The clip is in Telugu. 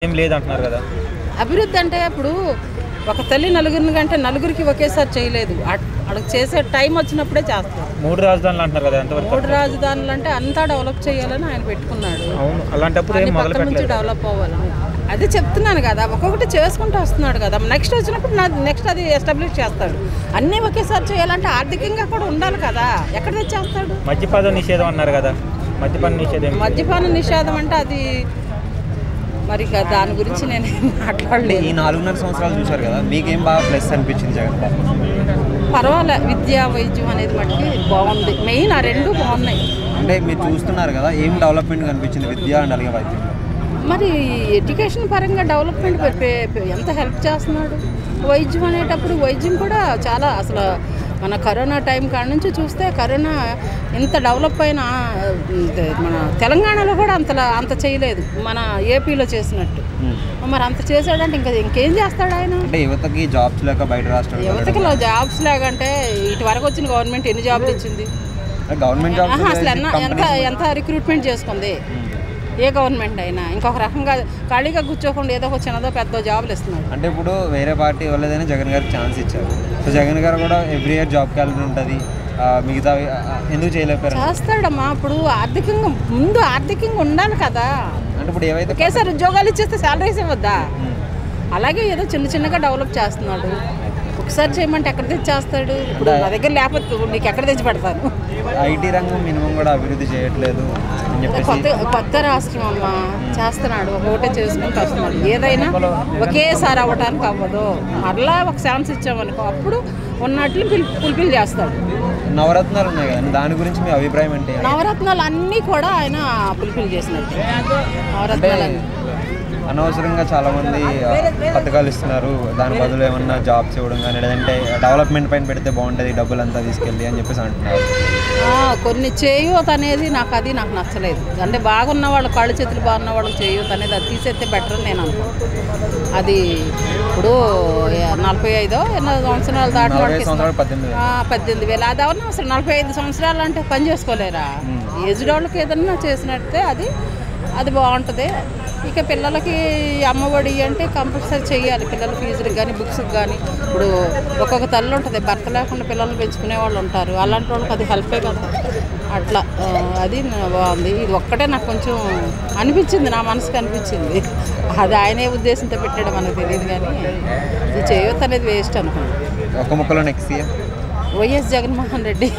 ఏం లేదంటున్నారు కదా. అభివృద్ధి అంటే ఇప్పుడు ఒక తల్లి నలుగురిని కంటే నలుగురికి ఒకేసారి చేయలేదు. వాళ్ళకి చేసే టైం వచ్చినప్పుడే చేస్తారు. 3 రాజధానులు అంటున్నారు కదా, ఎంతవరకు? 3 రాజధానులు అంటే అంతా డెవలప్ చేయాలని ఆయన పెట్టుకున్నాడు. అవును, అలాంటప్పుడు ఏం మొదలు నుంచి డెవలప్ అవ్వాలని అదే చెప్తున్నాను కదా. ఒక్కొక్కటి చేసుకుంటూ వస్తున్నాడు కదా. నెక్స్ట్ వచ్చినప్పుడు నెక్స్ట్ అది ఎస్టాబ్లిష్ చేస్తాడు. అన్నీ ఒకేసారి చేయాలంటే ఆర్థికంగా కూడా ఉండాలి కదా. ఎక్కడ తెచ్చేస్తాడు? మద్యపాన నిషేధం అన్నారు కదా, మద్యపాన నిషేధం అంటే అది మరి దాని గురించి నేను మాట్లాడలేదు. ఈ 4.5 సంవత్సరాలు చూశారు కదా, మీకేం బాగా ప్లస్ అనిపించింది జగన్? పర్వాలే, విద్య వైద్యం అనేది మట్టి బాగుంది. మెయిన్ ఆ రెండు బాగున్నాయి. అంటే మీరు చూస్తున్నారు కదా, ఏం డెవలప్మెంట్ కనిపించింది విద్య అండ్ అలాగే వైద్యం? మరి ఎడ్యుకేషన్ పరంగా డెవలప్మెంట్ ఎంత హెల్ప్ చేస్తున్నాడు. వైద్యం అనేటప్పుడు వైద్యం కూడా చాలా అసలు మన కరోనా టైం కాడ నుంచి చూస్తే కరోనా ఇంత డెవలప్ అయిన మన తెలంగాణలో కూడా అంత చేయలేదు, మన ఏపీలో చేసినట్టు. మరి అంత చేశాడంటే ఇంకేం చేస్తాడు ఆయన? అంటే యువతకి జాబ్స్ లేక బయట రాష్ట్రాలు, యువతకి జాబ్స్ లేకంటే ఇటు వరకు వచ్చిన గవర్నమెంట్ ఎన్ని జాబ్లు ఇచ్చింది? గవర్నమెంట్ జాబ్స్ అసలు ఎంత రిక్రూట్మెంట్ చేసుకుంది ఏ గవర్నమెంట్ అయినా? ఇంకొక రకంగా ఖాళీగా కూర్చోకుండా ఏదో ఒక చిన్నదో పెద్ద జాబులు ఇస్తున్నారు. అంటే ఇప్పుడు వేరే పార్టీ వాళ్ళదైనా జగన్ గారికి ఛాన్స్ ఇచ్చారు. సో జగన్ గారు కూడా ఎవ్రీ ఇయర్ జాబ్ క్యాలరీ ఉంటుంది, మిగతా ఎందుకు చేయలేకపోయారు? చేస్తాడమ్మా. ఇప్పుడు ఆర్థికంగా ఉండాలి కదా. అంటే ఇప్పుడు ఏవైతే ఒకేసారి ఉద్యోగాలు ఇచ్చేస్తే శాలరీస్ ఇవ్వద్దా? అలాగే ఏదో చిన్నగా డెవలప్ చేస్తున్నాడు. ఒకసారి చేయమంటే ఎక్కడ తెచ్చి చేస్తాడు? ఇప్పుడు నా దగ్గర లేకపోతే నీకు ఎక్కడ తెచ్చి పెడతాను? ఐటీ రంగం మినిమం కూడా అభివృద్ధి చేయట్లేదు అని చెప్పేసి కొత్త రాష్ట్రం అమ్మా, చేస్తున్నాడు. ఒకటే చేసుకుంటూ వస్తున్నాడు. ఏదైనా ఒకేసారి అవ్వడానికి అవ్వదు. మరలా ఒక ఛాన్స్ ఇచ్చామనుకో, అప్పుడు ఉన్నట్లు ఫుల్ఫిల్ చేస్తాడు. నవరత్నాలు ఉన్నాయి కదా, దాని గురించి మీ అభిప్రాయం అంటే? నవరత్నాలు అన్నీ కూడా ఆయన ఫుల్ఫిల్ చేసినట్టు. నవరత్నాలు అనవసరంగా చాలామంది పథకాలు ఇస్తున్నారు, దాని బదులు ఏమన్నా జాబ్స్ ఇవ్వడం కానీ లేదంటే డెవలప్మెంట్ పైన పెడితే బాగుంటుంది, డబ్బులు అంతా తీసుకెళ్ళి అని చెప్పేసి అంటున్నారు. కొన్ని చేయూత అనేది నాకు నచ్చలేదు. అంటే బాగున్న వాళ్ళు, కాళ్ళు చేతులు బాగున్న వాళ్ళకి చేయూత అనేది అది తీసేస్తే బెటర్ అని నేను అనుకుంటున్నాను. అది ఇప్పుడు 45 సంవత్సరాలు దాటిన 18,000. అది ఎవరన్నా అసలు 45 సంవత్సరాలు అంటే పని చేసుకోలేరా? ఏజ్డ్ వాళ్ళకి ఏదన్నా చేసినట్టే అది బాగుంటుంది. ఇక పిల్లలకి అమ్మఒడి అంటే కంపల్సరీ చేయాలి. పిల్లల ఫీజులకు కానీ బుక్స్కి కానీ. ఇప్పుడు ఒక్కొక్క తల్లి ఉంటుంది, భర్త లేకుండా పిల్లల్ని పెంచుకునే వాళ్ళు ఉంటారు. అలాంటి వాళ్ళకి అది హెల్పే కదా. అట్లా అది బాగుంది. ఇది ఒక్కటే నాకు కొంచెం అనిపించింది, నా మనసుకు అనిపించింది. అది ఆయనే ఉద్దేశంతో పెట్టాడు మనకు తెలియదు, కానీ ఇది చేయొద్దు అనేది వేస్ట్ అనుకున్నాను. ఒక ముక్కలో నెక్స్ట్ వైఎస్ జగన్మోహన్ రెడ్డి.